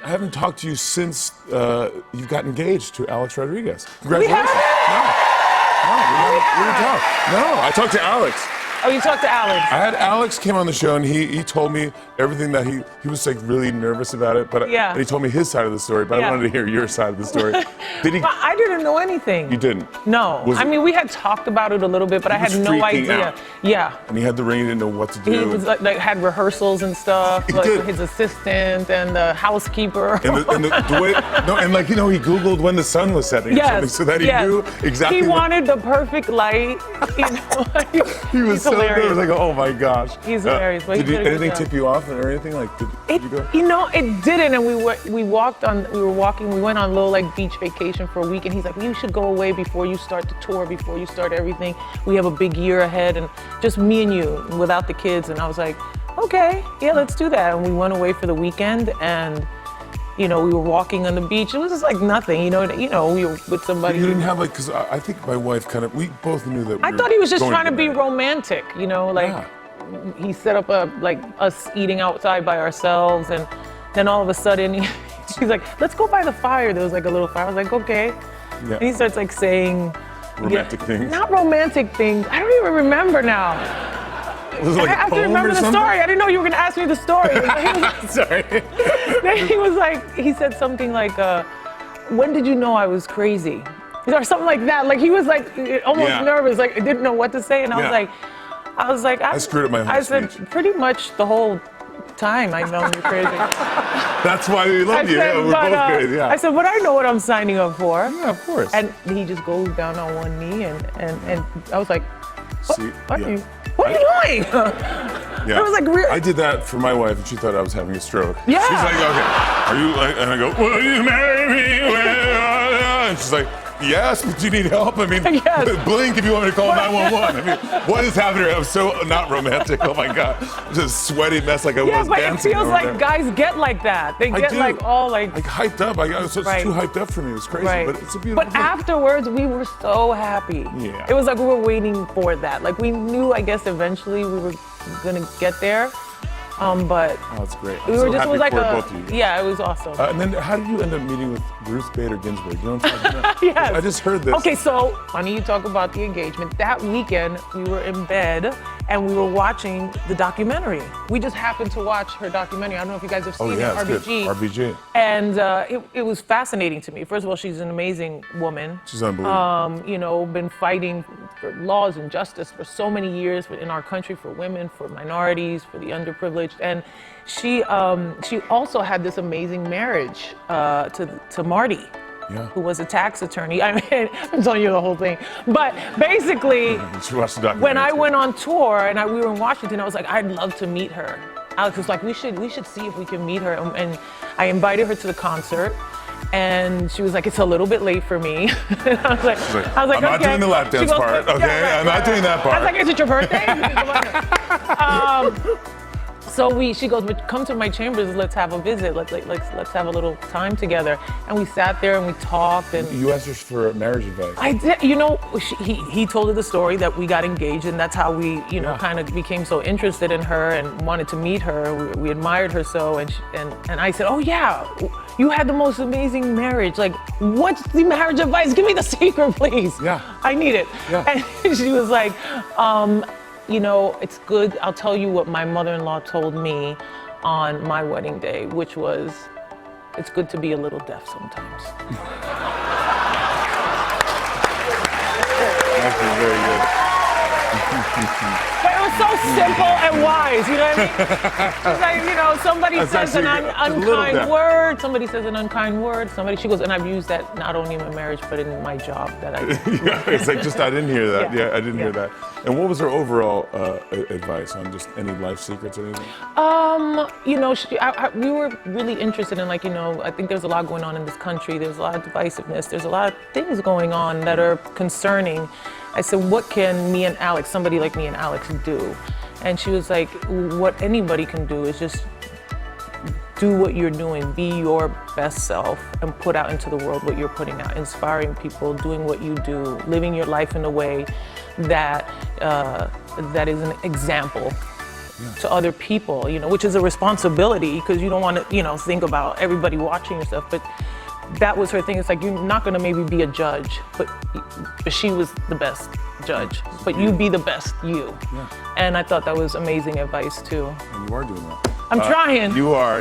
I haven't talked to you since you've got engaged to Alex Rodriguez. Congratulations. We didn't talk. No, I talked to Alex. Oh, you talked to Alex. I had Alex came on the show and he told me everything that he was like really nervous about it, but Yeah. and he told me his side of the story, but I wanted to hear your side of the story. Did he? But I didn't know anything. You didn't? No. I mean, we had talked about it a little bit, but I had no idea. Out. Yeah. And he had the ring, he didn't know what to do. He was like had rehearsals and stuff, like with his assistant and the housekeeper. And the way, and like, he Googled when the sun was setting or something so that he knew exactly. He wanted the perfect light. He was so hilarious. nervous, like, oh my gosh. He's hilarious. But did anything tip you off or anything? Like, did you go? It didn't. And we went on a little like beach vacation for a week, and he's like, you should go away before you start the tour, before you start everything. We have a big year ahead, and just me and you without the kids. And I was like, okay, yeah, let's do that. And we went away for the weekend, and we were walking on the beach. It was just like nothing, we were with somebody. You didn't have like, because I think my wife we both knew that. I thought he was just trying to be romantic, he set up us eating outside by ourselves, and then all of a sudden she's like, let's go by the fire. There was like a little fire. I was like, okay. Yeah. And he starts like saying romantic things. Not romantic things. I don't even remember now. Was it like I have to remember the story. I didn't know you were going to ask me the story. Sorry. Then he said something like, when did you know I was crazy? Or something like that. Like he was like almost nervous, like I didn't know what to say. And I was like, I screwed up my whole speech. Said, pretty much the whole time I've known you're crazy. That's why we love you. We're both crazy. Yeah. I said, but I know what I'm signing up for. Yeah, of course. And he just goes down on one knee, and I was like, what are you doing? Yeah. It was like real. I did that for my wife, and she thought I was having a stroke. Yeah. She's like, okay, are you like? And I go, will you marry me? And she's like, yes, but you need help. I mean, blink if you want me to call 911. I mean, what is happening here? I'm so not romantic. Oh my God. Just sweaty mess like I was dancing. Yeah, but it feels like guys get like that. They get like all like hyped up. It's too hyped up for me. It was crazy, but it's a beautiful thing. But afterwards, we were so happy. Yeah. It was like we were waiting for that. Like we knew, I guess, eventually we were gonna get there. But that's great. We were just happy like for both of you. Yeah, it was awesome. And then how did you end up meeting with Ruth Bader Ginsburg? You know what I'm talking about? Yes. I just heard this. Okay, so funny you talk about the engagement. That weekend, we were in bed and we were watching the documentary. We just happened to watch her documentary. I don't know if you guys have seen it, RBG. Good. RBG. And it was fascinating to me. First of all, she's an amazing woman. She's unbelievable. Been fighting for laws and justice for so many years in our country, for women, for minorities, for the underprivileged. And she also had this amazing marriage to Marty. Yeah. Who was a tax attorney. I mean, I'm telling you the whole thing. But basically, when I went on tour and we were in Washington, I was like, I'd love to meet her. Alex was like, we should see if we can meet her. And I invited her to the concert. And she was like, it's a little bit late for me. And I was like, I'm not doing the lap dance part, okay? I'm not doing that part. I was like, is it your birthday? So she goes, come to my chambers, let's have a visit, let's have a little time together. And we sat there and we talked. And you asked her for marriage advice. I did, he told her the story that we got engaged, and that's how we, kind of became so interested in her and wanted to meet her. We admired her so, and I said, oh yeah, you had the most amazing marriage. Like, what's the marriage advice? Give me the secret, please. Yeah. I need it. Yeah. And she was like, it's good. I'll tell you what my mother-in-law told me on my wedding day, which was, it's good to be a little deaf sometimes. That's very good. But it was so simple and wise, you know what I mean? It's like, somebody says an unkind word, somebody says an unkind word, she goes, and I've used that not only in my marriage, but in my job that I do. Yeah, it's like, I didn't hear that. Yeah, I didn't hear that. And what was her overall advice on just any life secrets or anything? We were really interested in, I think there's a lot going on in this country. There's a lot of divisiveness. There's a lot of things going on that are concerning. I said, what can me and Alex, somebody like me and Alex, do? And she was like, what anybody can do is just do what you're doing, be your best self, and put out into the world what you're putting out, inspiring people, doing what you do, living your life in a way that is an example to other people, you know, which is a responsibility because you don't want to, you know, think about everybody watching your stuff. But that was her thing. It's like, you're not going to maybe be a judge, but she was the best judge. But you be the best you. Yeah. And I thought that was amazing advice too. And you are doing that. I'm trying. You are.